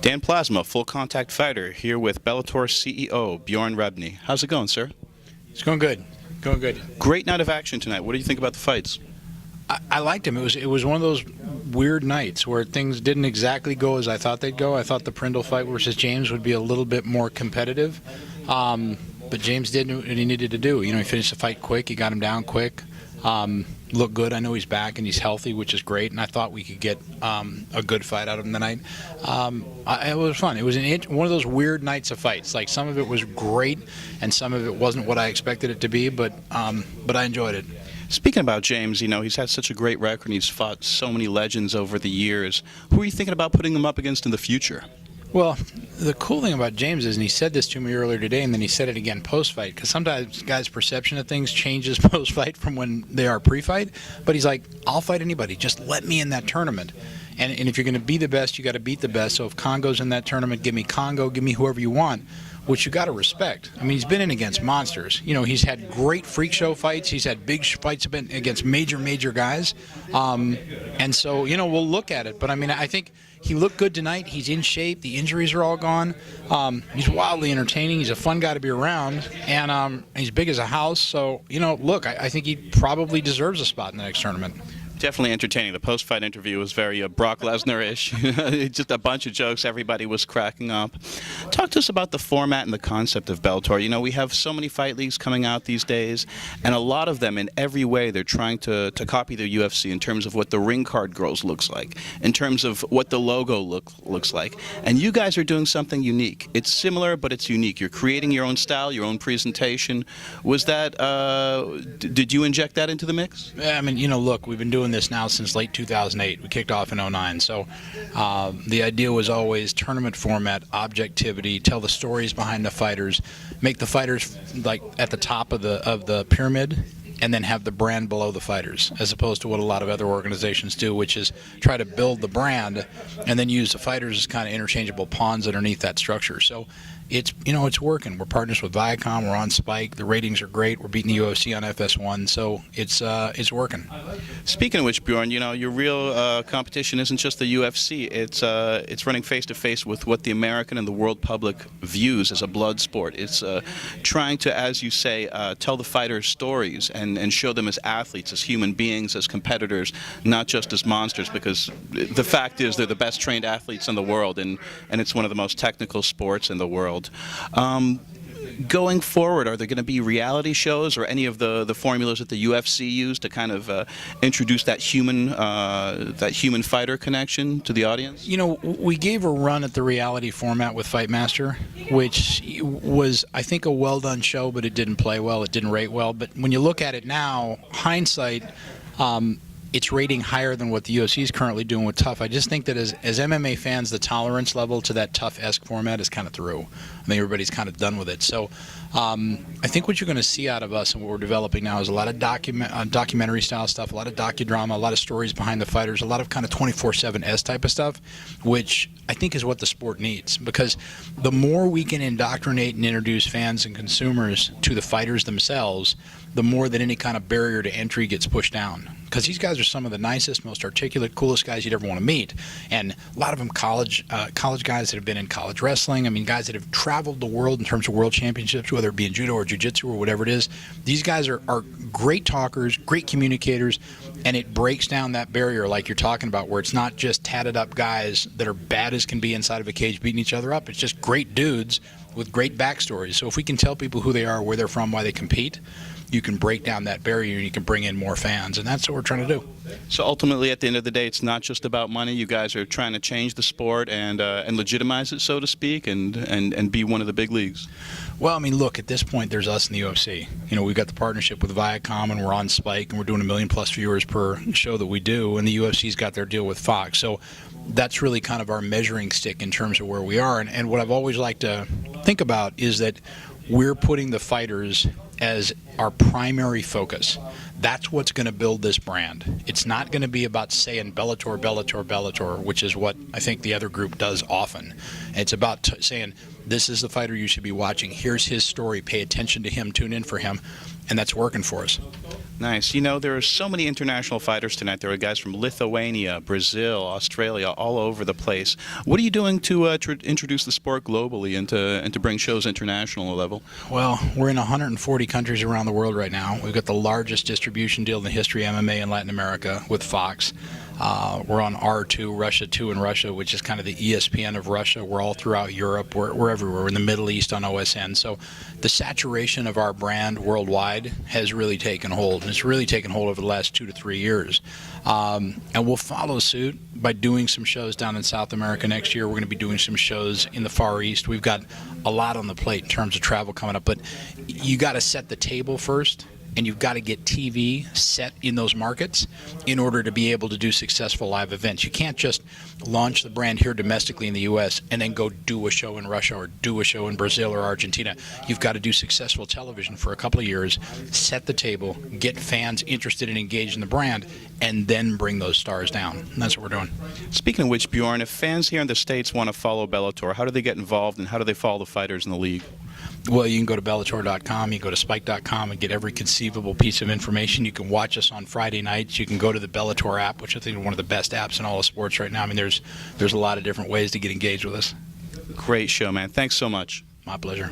Dan Plasma, full contact fighter, here with Bellator CEO Bjorn Rebney. How's it going, sir? It's going good. Going good. Great night of action tonight. What do you think about the fights? I liked him. It was one of those weird nights where things didn't exactly go as I thought they'd go. I thought the Prindle fight versus James would be a little bit more competitive, but James did what he needed to do. You know, he finished the fight quick. He got him down quick. Looked good. I know he's back and he's healthy, which is great. And I thought we could get a good fight out of him tonight. It was fun. It was one of those weird nights of fights. Like, some of it was great, and some of it wasn't what I expected it to be. But I enjoyed it. Speaking about James, you know, he's had such a great record. He's fought so many legends over the years. Who are you thinking about putting him up against in the future? Well, the cool thing about James is, and he said this to me earlier today, and then he said it again post-fight, because sometimes guys' perception of things changes post-fight from when they are pre-fight. But he's like, I'll fight anybody. Just let me in that tournament. And if you're going to be the best, you got to beat the best. So if Congo's in that tournament, give me Congo, give me whoever you want, which you got to respect. I mean, he's been in against monsters. You know, he's had great freak show fights. He's had big fights against major guys. And so, you know, we'll look at it. But, I mean, I think he looked good tonight. He's in shape. The injuries are all gone. He's wildly entertaining. He's a fun guy to be around. And he's big as a house. So, you know, look, I think he probably deserves a spot in the next tournament. Definitely entertaining. The post-fight interview was very Brock Lesnar-ish. Just a bunch of jokes. Everybody was cracking up. Talk to us about the format and the concept of Bellator. You know, we have so many fight leagues coming out these days, and a lot of them, in every way, they're trying to copy the UFC in terms of what the ring card girls looks like, in terms of what the logo looks like. And you guys are doing something unique. It's similar, but it's unique. You're creating your own style, your own presentation. Was that, did you inject that into the mix? Yeah, I mean, you know, look, we've been doing this now since late 2008. We kicked off in 2009. So the idea was always tournament format, objectivity, tell the stories behind the fighters, make the fighters like at the top of the pyramid, and then have the brand below the fighters, as opposed to what a lot of other organizations do, which is try to build the brand and then use the fighters as kind of interchangeable pawns underneath that structure. So it's, you know, it's working. We're partners with Viacom. We're on Spike. The ratings are great. We're beating the UFC on FS1. So it's working. Speaking of which, Bjorn, you know, your real competition isn't just the UFC. It's running face to face with what the American and the world public views as a blood sport. It's trying to, as you say, tell the fighters' stories and show them as athletes, as human beings, as competitors, not just as monsters. Because the fact is, they're the best trained athletes in the world, and it's one of the most technical sports in the world. Going forward, are there going to be reality shows or any of the formulas that the UFC used to kind of introduce that human fighter connection to the audience? You know, we gave a run at the reality format with Fight Master, which was, I think, a well-done show, but it didn't play well. It didn't rate well. But when you look at it now, hindsight, it's rating higher than what the UFC is currently doing with Tough. I just think that as MMA fans, the tolerance level to that Tough-esque format is kind of through. I think everybody's kind of done with it. So I think what you're going to see out of us and what we're developing now is a lot of documentary-style stuff, a lot of docudrama, a lot of stories behind the fighters, a lot of kind of 24/7-S type of stuff, which I think is what the sport needs. Because the more we can indoctrinate and introduce fans and consumers to the fighters themselves, the more that any kind of barrier to entry gets pushed down. Because these guys are some of the nicest, most articulate, coolest guys you'd ever want to meet. And a lot of them college guys that have been in college wrestling. I mean, guys that have traveled the world in terms of world championships, whether it be in judo or jiu-jitsu or whatever it is. These guys are great talkers, great communicators, and it breaks down that barrier like you're talking about, where it's not just tatted up guys that are bad as can be inside of a cage beating each other up. It's just great dudes with great backstories. So if we can tell people who they are, where they're from, why they compete, you can break down that barrier and you can bring in more fans, and that's what we're trying to do. So ultimately, at the end of the day, it's not just about money. You guys are trying to change the sport and legitimize it, so to speak, and be one of the big leagues. Well, I mean, look, at this point, there's us in the UFC. You know, we've got the partnership with Viacom, and we're on Spike, and we're doing 1 million+ viewers per show that we do, and the UFC's got their deal with Fox. So that's really kind of our measuring stick in terms of where we are. And what I've always liked to think about is that we're putting the fighters as our primary focus. That's what's going to build this brand. It's not going to be about saying Bellator, Bellator, Bellator, which is what I think the other group does often. It's about saying, this is the fighter you should be watching. Here's his story. Pay attention to him. Tune in for him. and that's working for us. Nice. You know, there are so many international fighters tonight. There are guys from Lithuania, Brazil, Australia, all over the place. What are you doing to introduce the sport globally and to bring shows international level? Well, we're in 140 countries around the world right now. We've got the largest distribution deal in the history of MMA in Latin America with Fox. We're on R2, Russia 2 in Russia, which is kind of the ESPN of Russia. We're all throughout Europe. We're everywhere. We're in the Middle East on OSN. So the saturation of our brand worldwide has really taken hold. And it's really taken hold over the last 2 to 3 years. And we'll follow suit by doing some shows down in South America next year. We're going to be doing some shows in the Far East. We've got a lot on the plate in terms of travel coming up. But you got to set the table first. And you've got to get TV set in those markets in order to be able to do successful live events. You can't just launch the brand here domestically in the U.S. and then go do a show in Russia or do a show in Brazil or Argentina. You've got to do successful television for a couple of years, set the table, get fans interested and engaged in the brand, and then bring those stars down. And that's what we're doing. Speaking of which, Bjorn, if fans here in the States want to follow Bellator, how do they get involved and how do they follow the fighters in the league? Well, you can go to Bellator.com, you can go to Spike.com and get every conceivable piece of information. You can watch us on Friday nights. You can go to the Bellator app, which I think is one of the best apps in all of sports right now. I mean, there's a lot of different ways to get engaged with us. Great show, man. Thanks so much. My pleasure.